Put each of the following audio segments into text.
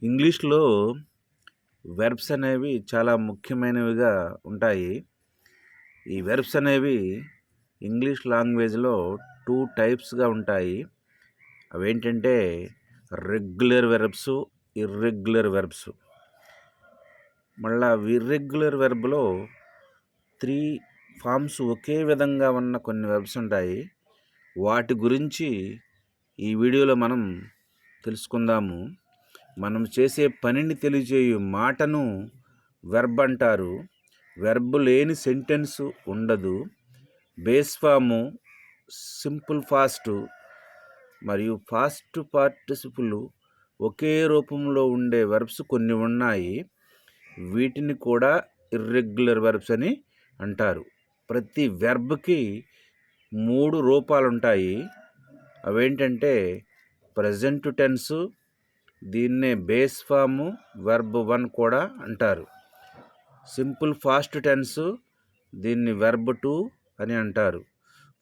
ఇంగ్లీష్‌లో వెర్బ్స్ అనేవి చాలా ముఖ్యమైనవిగా ఉంటాయి. ఈ వెర్బ్స్ అనేవి ఇంగ్లీష్ లాంగ్వేజ్‌లో 2 టైప్స్‌గా ఉంటాయి. అవేంటంటే రెగ్యులర్ వెర్బ్స్, ఇర్రెగ్యులర్ వెర్బ్స్. మళ్ళా ఇర్రెగ్యులర్ వెర్బ్‌లో 3 ఫార్మ్స్ ఒకే విధంగా ఉన్న కొన్ని వెర్బ్స్ ఉంటాయి. వాటి గురించి ఈ వీడియోలో మనం తెలుసుకుందాము. మనం చేసే పనిని తెలియజేయు మాటను వెర్బ్ అంటారు. వెర్బ్ లేని సెంటెన్స్ ఉండదు. బేస్ ఫాము, సింపుల్ ఫాస్ట్ మరియు ఫాస్ట్ పార్టిసిపుల్ ఒకే రూపంలో ఉండే వెర్బ్స్ కొన్ని ఉన్నాయి. వీటిని కూడా ఇర్రెగ్యులర్ వెర్బ్స్ అని అంటారు. ప్రతి వెర్బ్కి 3 రూపాలు ఉంటాయి. అవేంటంటే ప్రెజెంట్ టెన్స్, దీన్నే బేస్ ఫాము వెర్బ్ 1 కూడా అంటారు. సింపుల్ ఫాస్ట్ టెన్స్, దీన్ని వెర్బ్ 2 అని అంటారు.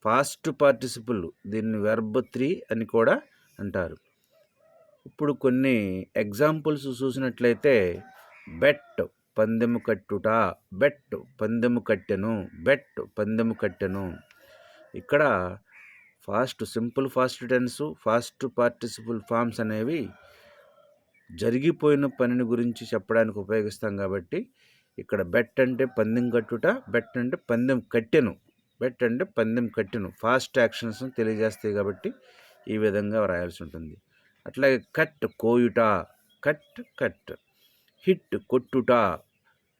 ఫాస్ట్ పార్టిసిపుల్, దీన్ని వెర్బ్ 3 అని కూడా అంటారు. ఇప్పుడు కొన్ని ఎగ్జాంపుల్స్ చూసినట్లయితే బెట్ పందెము కట్టుట, బెట్ పందెము కట్టెను, బెట్ పందెము కట్టెను. ఇక్కడ simple past tense, past participle forms అనేవి జరిగిపోయిన పనిని గురించి చెప్పడానికి ఉపయోగిస్తాం కాబట్టి ఇక్కడ బెట్ అంటే పందెం కట్టుట, బెట్ అంటే పందెం కట్టెను, బెట్ అంటే పందెం కట్టెను ఫాస్ట్ యాక్షన్స్ తెలియజేస్తాయి కాబట్టి ఈ విధంగా వ్రాయాల్సి ఉంటుంది. అట్లాగే కట్ కోయుట, కట్ కట్. హిట్ కొట్టుట,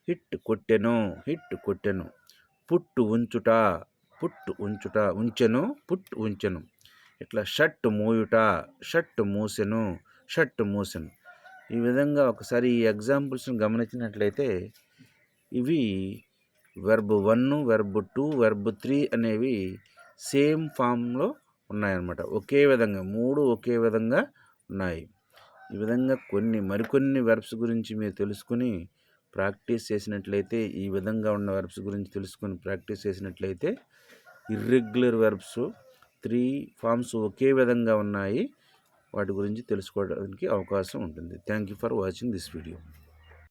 హిట్ కొట్టెను, హిట్ కొట్టెను. పుట్టు ఉంచుట, పుట్టు ఉంచుట, ఉంచెను, పుట్టు ఉంచెను. ఇట్లా షర్ట్ మూయుట, షర్ట్ మూసెను, షర్ట్ మూసెను. ఈ విధంగా ఒకసారి ఈ ఎగ్జాంపుల్స్ని గమనించినట్లయితే ఇవి వెర్బ్ 1, వెర్బ్ 2, వెర్బ్ 3 అనేవి సేమ్ ఫామ్లో ఉన్నాయన్నమాట. ఒకే విధంగా 3 ఒకే విధంగా ఉన్నాయి. ఈ విధంగా మరికొన్ని వెర్బ్స్ గురించి మీరు తెలుసుకుని ప్రాక్టీస్ చేసినట్లయితే, ఈ విధంగా ఉన్న వెర్బ్స్ గురించి తెలుసుకుని ప్రాక్టీస్ చేసినట్లయితే ఇర్రెగ్యులర్ వెర్బ్స్ 3 ఫామ్స్ ఒకే విధంగా ఉన్నాయి. వాటి గురించి తెలుసుకోవడానికి అవకాశం ఉంటుంది. Thank you for watching this video.